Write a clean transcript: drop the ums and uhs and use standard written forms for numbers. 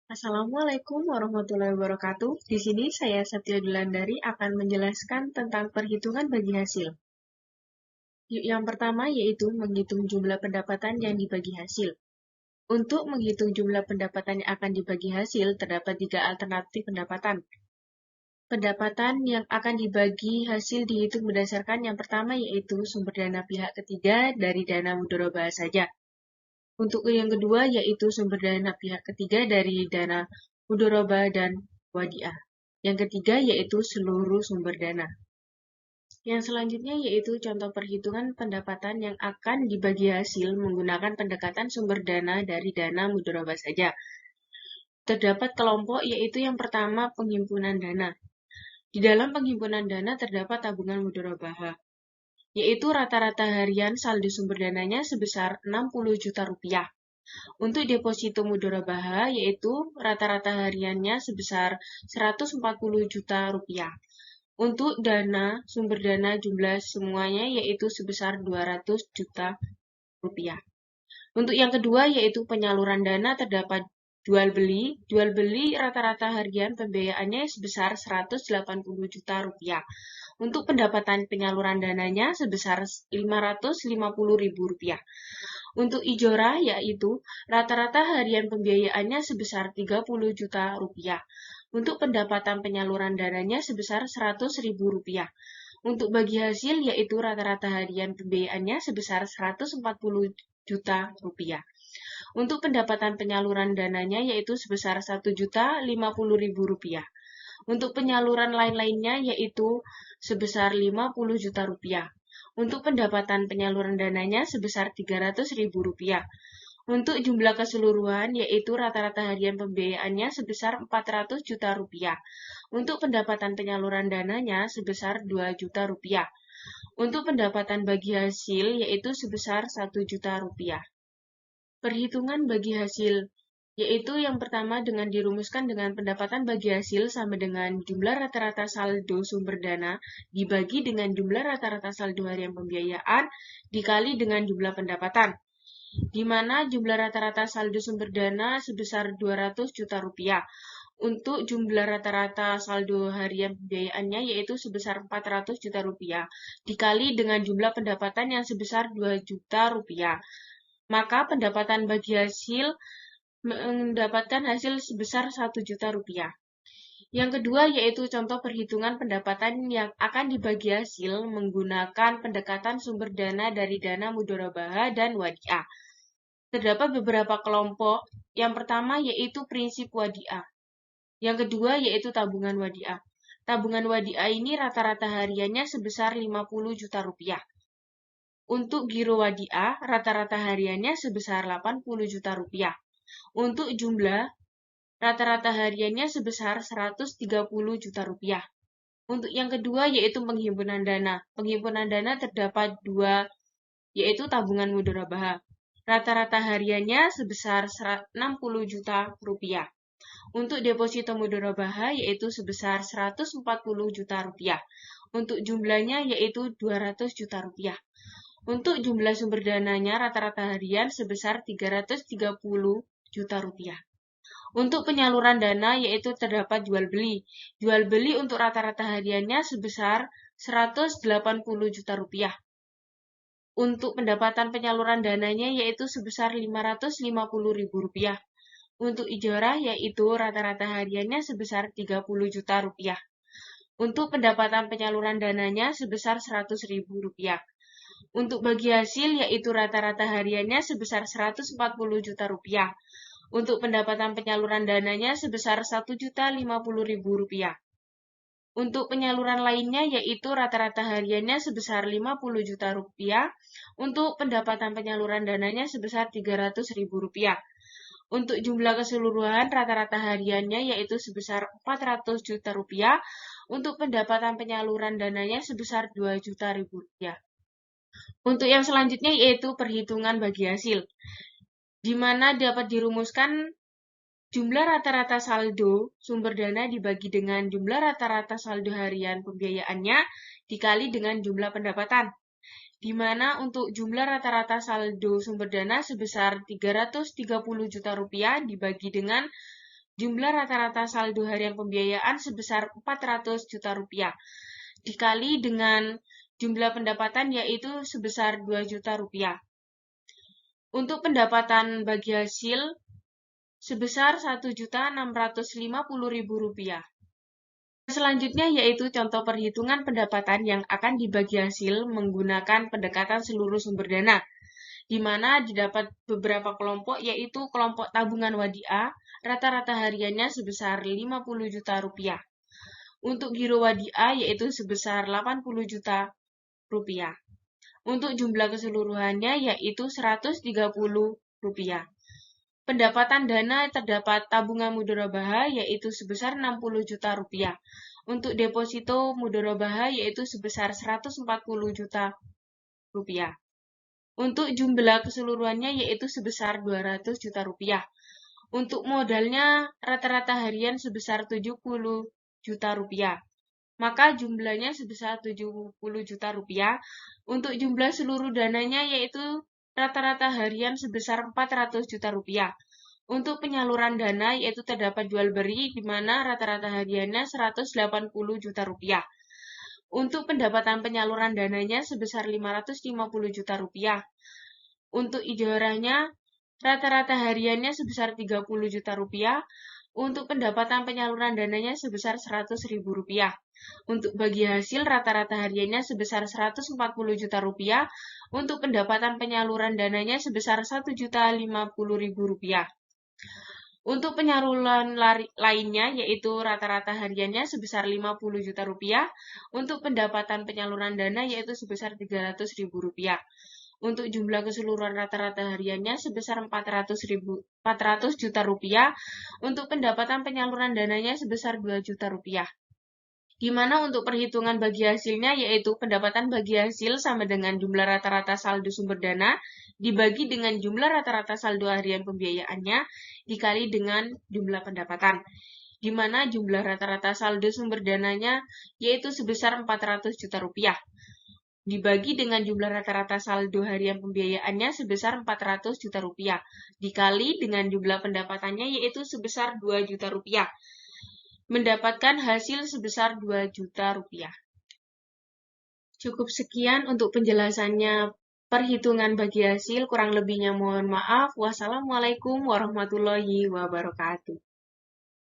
Assalamualaikum warahmatullahi wabarakatuh. Di sini saya Satya Dulandari akan menjelaskan tentang perhitungan bagi hasil. Yang pertama yaitu menghitung jumlah pendapatan yang dibagi hasil. Untuk menghitung jumlah pendapatan yang akan dibagi hasil, terdapat 3 alternatif pendapatan. Pendapatan yang akan dibagi hasil dihitung berdasarkan yang pertama yaitu sumber dana pihak ketiga dari dana mudharabah saja. Untuk yang kedua yaitu sumber dana pihak ketiga dari dana mudharabah dan wadiah. Yang ketiga yaitu seluruh sumber dana. Yang selanjutnya yaitu contoh perhitungan pendapatan yang akan dibagi hasil menggunakan pendekatan sumber dana dari dana mudharabah saja. Terdapat kelompok yaitu yang pertama penghimpunan dana. Di dalam penghimpunan dana terdapat tabungan mudharabah, yaitu rata-rata harian saldo sumber dananya sebesar 60 juta rupiah. Untuk deposito mudharabah yaitu rata-rata hariannya sebesar 140 juta rupiah. Untuk dana sumber dana jumlah semuanya yaitu sebesar 200 juta rupiah. Untuk yang kedua yaitu penyaluran dana terdapat jual beli. Jual beli rata-rata harian pembiayaannya sebesar 180 juta rupiah. Untuk pendapatan penyaluran dananya sebesar 550 ribu rupiah. Untuk ijorah yaitu rata-rata harian pembiayaannya sebesar 30 juta rupiah. Untuk pendapatan penyaluran dananya sebesar 100 ribu rupiah. Untuk bagi hasil yaitu rata-rata harian pembiayaannya sebesar 140 juta rupiah. Untuk pendapatan penyaluran dananya yaitu sebesar 1 juta 50 ribu rupiah. Untuk penyaluran lain-lainnya yaitu sebesar 50 juta rupiah. Untuk pendapatan penyaluran dananya sebesar 300 ribu rupiah. Untuk jumlah keseluruhan yaitu rata-rata harian pembiayaannya sebesar 400 juta rupiah. Untuk pendapatan penyaluran dananya sebesar 2 juta rupiah. Untuk pendapatan bagi hasil yaitu sebesar 1 juta rupiah. Perhitungan bagi hasil yaitu yang pertama dengan dirumuskan dengan pendapatan bagi hasil sama dengan jumlah rata-rata saldo sumber dana dibagi dengan jumlah rata-rata saldo harian pembiayaan dikali dengan jumlah pendapatan, di mana jumlah rata-rata saldo sumber dana sebesar 200 juta rupiah. Untuk jumlah rata-rata saldo harian pembiayaannya yaitu sebesar 400 juta rupiah dikali dengan jumlah pendapatan yang sebesar 2 juta rupiah. Maka pendapatan bagi hasil mendapatkan hasil sebesar 1 juta rupiah. Yang kedua yaitu contoh perhitungan pendapatan yang akan dibagi hasil menggunakan pendekatan sumber dana dari dana mudharabah dan wadiah. Terdapat beberapa kelompok. Yang pertama yaitu prinsip wadiah. Yang kedua yaitu tabungan wadiah. Tabungan wadiah ini rata-rata hariannya sebesar 50 juta rupiah. Untuk giro wadiah, rata-rata hariannya sebesar 80 juta rupiah. Untuk jumlah, rata-rata hariannya sebesar 130 juta rupiah. Untuk yang kedua yaitu penghimpunan dana. Penghimpunan dana terdapat dua, yaitu tabungan mudharabah. Rata-rata hariannya sebesar 60 juta rupiah. Untuk deposito mudharabah yaitu sebesar 140 juta rupiah. Untuk jumlahnya yaitu 200 juta rupiah. Untuk jumlah sumber dananya rata-rata harian sebesar 330 juta rupiah. Untuk penyaluran dana yaitu terdapat jual beli. Jual beli untuk rata-rata hariannya sebesar 180 juta rupiah. Untuk pendapatan penyaluran dananya yaitu sebesar 550 ribu rupiah. Untuk ijorah yaitu rata-rata hariannya sebesar 30 juta rupiah. Untuk pendapatan penyaluran dananya sebesar 100 ribu rupiah. Untuk bagi hasil yaitu rata-rata hariannya sebesar 140 juta rupiah. Untuk pendapatan penyaluran dananya sebesar 1.050.000 rupiah. Untuk penyaluran lainnya yaitu rata-rata hariannya sebesar 50 juta rupiah. Untuk pendapatan penyaluran dananya sebesar 300.000 rupiah. Untuk jumlah keseluruhan rata-rata hariannya yaitu sebesar 400 juta rupiah. Untuk pendapatan penyaluran dananya sebesar 2 juta rupiah. Untuk yang selanjutnya yaitu perhitungan bagi hasil, di mana dapat dirumuskan jumlah rata-rata saldo sumber dana dibagi dengan jumlah rata-rata saldo harian pembiayaannya dikali dengan jumlah pendapatan, di mana untuk jumlah rata-rata saldo sumber dana sebesar 330 juta rupiah dibagi dengan jumlah rata-rata saldo harian pembiayaan sebesar 400 juta rupiah, dikali dengan jumlah pendapatan yaitu sebesar 2 juta rupiah. Untuk pendapatan bagi hasil sebesar 1.650.000 rupiah. Selanjutnya yaitu contoh perhitungan pendapatan yang akan dibagi hasil menggunakan pendekatan seluruh sumber dana, di mana didapat beberapa kelompok yaitu kelompok tabungan wadiah, rata-rata hariannya sebesar 50 juta rupiah. Untuk giro wadiah yaitu sebesar 80 juta rupiah. Untuk jumlah keseluruhannya yaitu 130 rupiah. Pendapatan dana terdapat tabungan mudharabah yaitu sebesar 60 juta rupiah. Untuk deposito mudharabah yaitu sebesar 140 juta rupiah. Untuk jumlah keseluruhannya yaitu sebesar 200 juta rupiah. Untuk modalnya rata-rata harian sebesar 70 juta rupiah. Maka jumlahnya sebesar 70 juta rupiah. Untuk jumlah seluruh dananya yaitu rata-rata harian sebesar 400 juta rupiah. Untuk penyaluran dana yaitu terdapat jual beli di mana rata-rata hariannya 180 juta rupiah. Untuk pendapatan penyaluran dananya sebesar 550 juta rupiah. Untuk ijarahnya rata-rata hariannya sebesar 30 juta rupiah. Untuk pendapatan penyaluran dananya sebesar 100.000 rupiah. Untuk bagi hasil rata-rata hariannya sebesar 140 juta rupiah. Untuk pendapatan penyaluran dananya sebesar 1.050.000 rupiah. Untuk penyaluran lainnya yaitu rata-rata hariannya sebesar 50 juta rupiah. Untuk pendapatan penyaluran dana yaitu sebesar 300.000 rupiah. Untuk jumlah keseluruhan rata-rata hariannya sebesar 400 juta rupiah. Untuk pendapatan penyaluran dananya sebesar 2 juta rupiah. Di mana untuk perhitungan bagi hasilnya yaitu pendapatan bagi hasil sama dengan jumlah rata-rata saldo sumber dana dibagi dengan jumlah rata-rata saldo harian pembiayaannya dikali dengan jumlah pendapatan. Di mana jumlah rata-rata saldo sumber dananya yaitu sebesar 400 juta rupiah. Dibagi dengan jumlah rata-rata saldo harian pembiayaannya sebesar 400 juta rupiah. Dikali dengan jumlah pendapatannya yaitu sebesar 2 juta rupiah. Mendapatkan hasil sebesar 2 juta rupiah. Cukup sekian untuk penjelasannya perhitungan bagi hasil, kurang lebihnya mohon maaf. Wassalamualaikum warahmatullahi wabarakatuh.